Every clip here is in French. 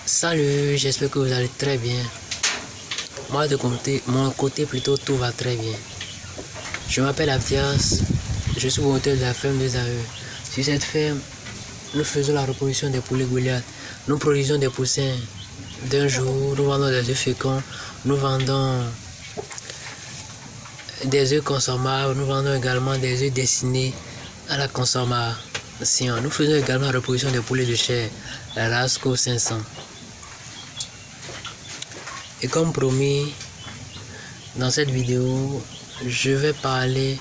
Salut, j'espère que vous allez très bien. Moi de mon côté plutôt tout va très bien. Je m'appelle Abdias, je suis promoteur de la ferme des AE. Sur cette ferme, nous faisons la reproduction des poulets Goliath. Nous produisons des poussins d'un jour, nous vendons des œufs féconds, nous vendons des œufs consommables, nous vendons également des œufs destinés à la consommation. Nous faisons également la reproduction des poulets de chair, la Rasco 500. Et comme promis, dans cette vidéo, je vais parler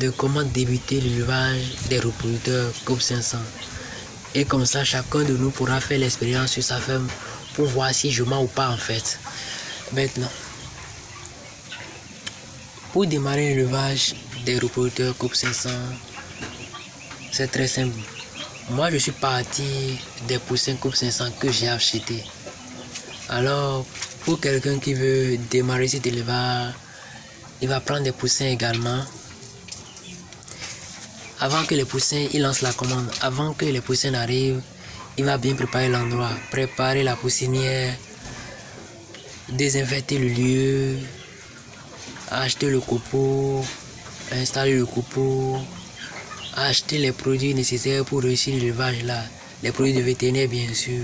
de comment débuter l'élevage des reproducteurs COP 500. Et comme ça, chacun de nous pourra faire l'expérience sur sa ferme pour voir si je mens ou pas en fait. Maintenant, pour démarrer l'élevage des reproducteurs COP 500, c'est très simple. Moi, je suis parti des poussins COP 500 que j'ai achetés. Alors, pour quelqu'un qui veut démarrer cet élevage, il va prendre des poussins également. Avant que les poussins, il lance la commande. Avant que les poussins arrivent, il va bien préparer l'endroit, préparer la poussinière, désinfecter le lieu, acheter le coupeau, installer le coupeau, acheter les produits nécessaires pour réussir l'élevage là, les produits de vétérinaire bien sûr.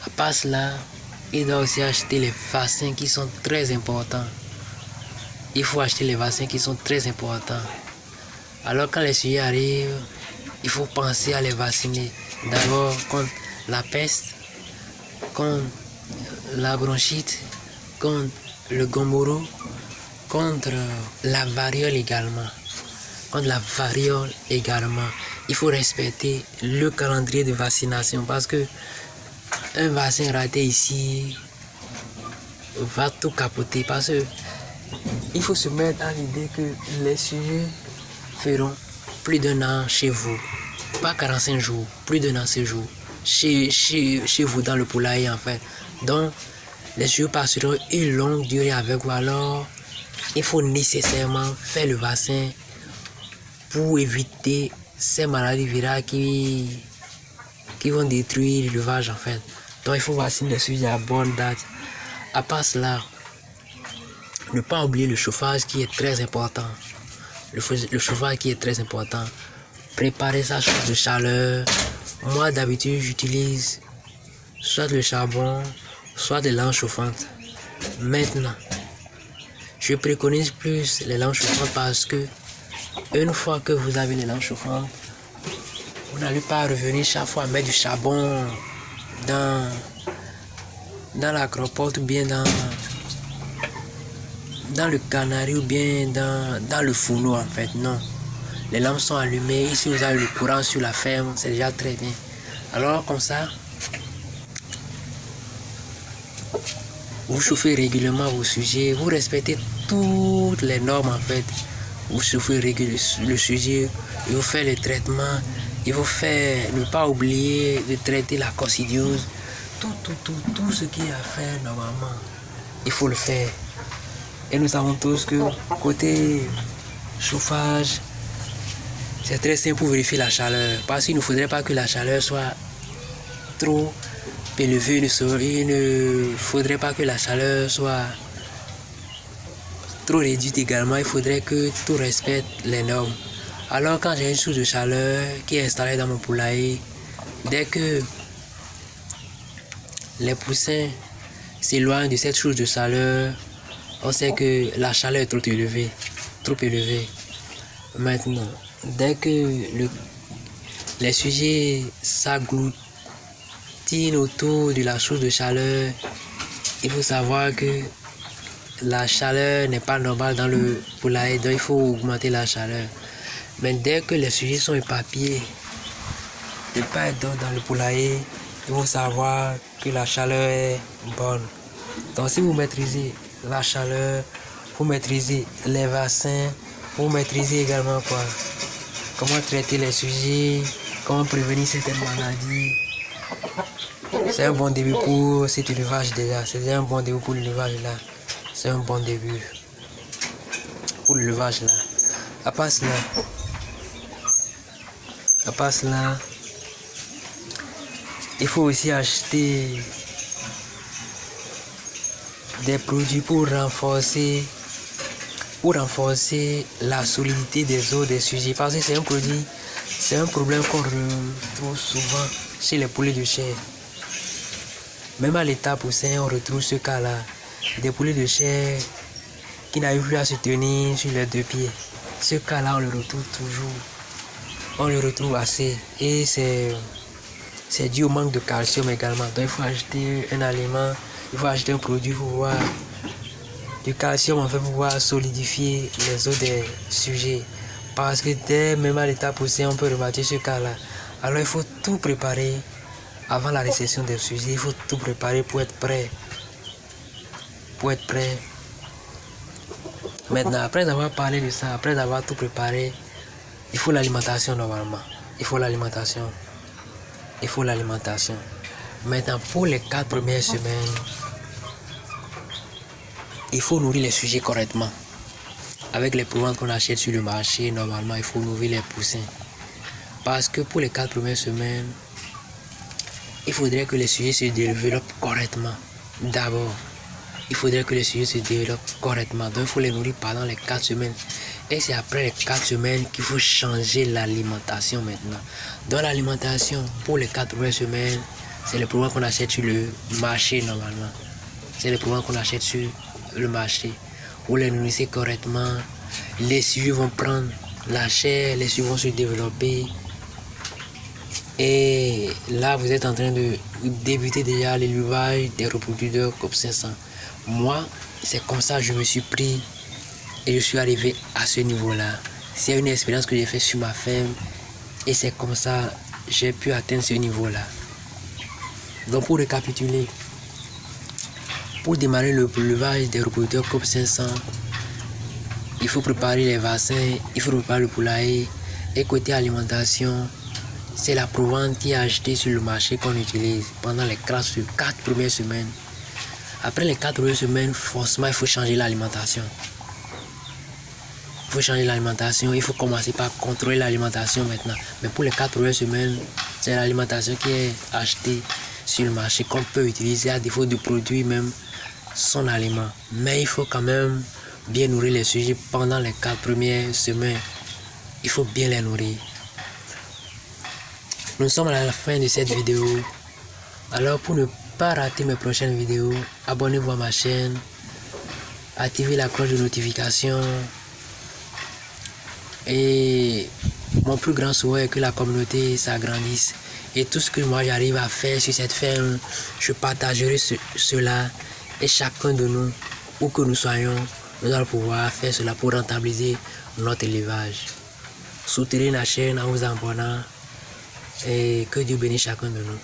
À part cela, il doit aussi acheter les vaccins qui sont très importants. Il faut acheter les vaccins qui sont très importants. Alors quand les sujets arrivent, il faut penser à les vacciner. D'abord contre la peste, contre la bronchite, contre le gomboro, contre la variole également. Contre la variole également. Il faut respecter le calendrier de vaccination parce que un vaccin raté ici va tout capoter parce que il faut se mettre à l'idée que les sujets feront plus d'un an chez vous, pas 45 jours, plus d'un an chez vous dans le poulailler en fait. Donc les sujets passeront une longue durée avec vous, alors il faut nécessairement faire le vaccin pour éviter ces maladies virales qui vont détruire l'élevage en fait. Donc il faut vacciner les sujets à bonne date. À part cela, ne pas oublier le chauffage qui est très important. Le chauffage qui est très important. Préparer sa source de chaleur. Moi d'habitude j'utilise soit le charbon, soit des lampes chauffantes. Maintenant, je préconise plus les lampes chauffantes parce que une fois que vous avez les lampes chauffantes, vous n'allez pas revenir chaque fois mettre du charbon dans la cropote ou bien dans le canari ou bien dans le fourneau en fait. Non, les lampes sont allumées. Ici vous avez le courant sur la ferme, c'est déjà très bien. Alors comme ça, vous chauffez régulièrement vos sujets, vous respectez toutes les normes en fait. Vous chauffez régulièrement le sujet, il faut faire les traitements, il faut faire, ne pas oublier de traiter la coccidiose. Tout ce qui est à faire normalement, il faut le faire. Et nous savons tous que côté chauffage, c'est très simple pour vérifier la chaleur. Parce qu'il ne faudrait pas que la chaleur soit trop élevée. Il ne faudrait pas que la chaleur soit trop réduite également. Il faudrait que tout respecte les normes. Alors quand j'ai une source de chaleur qui est installée dans mon poulailler, dès que les poussins s'éloignent de cette source de chaleur, on sait que la chaleur est trop élevée. Maintenant, dès que les sujets s'agglutinent autour de la source de chaleur, il faut savoir que la chaleur n'est pas normale dans le poulailler, donc il faut augmenter la chaleur. Mais dès que les sujets sont éparpillés de part et d'autre dans le poulailler, il faut savoir que la chaleur est bonne. Donc si vous maîtrisez la chaleur, vous maîtrisez les vaccins, vous maîtrisez également comment traiter les sujets, comment prévenir certaines maladies. C'est un bon début pour cet élevage déjà. C'est un bon début pour l'élevage là. C'est un bon début pour l'élevage là. À part cela, Il faut aussi acheter des produits pour renforcer la solidité des os des sujets, parce que c'est un problème qu'on retrouve souvent chez les poulets de chair. Même à l'état poussin, on retrouve ce cas-là, des poulets de chair qui n'arrivent plus à se tenir sur les deux pieds. Ce cas-là, on le retrouve toujours, on le retrouve assez, et c'est dû au manque de calcium également. Donc il faut acheter un aliment, il faut acheter un produit pour pouvoir du calcium, en fait, pour pouvoir solidifier les os des sujets, parce que dès même à l'état poussé, on peut remarquer ce cas-là. Alors il faut tout préparer avant la réception des sujets, il faut tout préparer pour être prêt. Maintenant, après avoir parlé de ça, après avoir tout préparé, il faut l'alimentation normalement. Il faut l'alimentation. Maintenant, pour les 4 premières semaines, il faut nourrir les sujets correctement. Avec les produits qu'on achète sur le marché, normalement, il faut nourrir les poussins. Parce que pour les 4 premières semaines, il faudrait que les sujets se développent correctement. D'abord, il faudrait que les sujets se développent correctement. Donc, il faut les nourrir pendant les 4 semaines. Et c'est après les 4 semaines qu'il faut changer l'alimentation maintenant. Dans l'alimentation, pour les 4 premières semaines, c'est les produits qu'on achète sur le marché normalement. C'est les produits qu'on achète sur le marché. Vous les nourrissez correctement, les sujets vont prendre la chair, les sujets vont se développer. Et là, vous êtes en train de débuter déjà l'élevage des reproducteurs COP 500. Moi, c'est comme ça que je me suis pris et je suis arrivé à ce niveau-là. C'est une expérience que j'ai faite sur ma ferme et c'est comme ça que j'ai pu atteindre ce niveau-là. Donc, pour récapituler, pour démarrer le élevage des reproducteurs COP 500, il faut préparer les vaccins, il faut préparer le poulailler. Et côté alimentation, c'est la provente qui est achetée sur le marché qu'on utilise pendant les 4 premières semaines. Après les 4 premières semaines, forcément, il faut changer l'alimentation. Il faut commencer par contrôler l'alimentation maintenant. Mais pour les 4 premières semaines, c'est l'alimentation qui est achetée sur le marché qu'on peut utiliser à défaut de produire même son aliment. Mais il faut quand même bien nourrir les sujets pendant les 4 premières semaines. Il faut bien les nourrir. Nous sommes à la fin de cette vidéo. Alors pour ne pas rater mes prochaines vidéos, abonnez-vous à ma chaîne, activez la cloche de notification. Et mon plus grand souhait est que la communauté s'agrandisse. Et tout ce que moi j'arrive à faire sur cette ferme, je partagerai cela. Et chacun de nous, où que nous soyons, nous allons pouvoir faire cela pour rentabiliser notre élevage. Soutenez la chaîne en vous abonnant. Et que Dieu bénisse chacun de nous.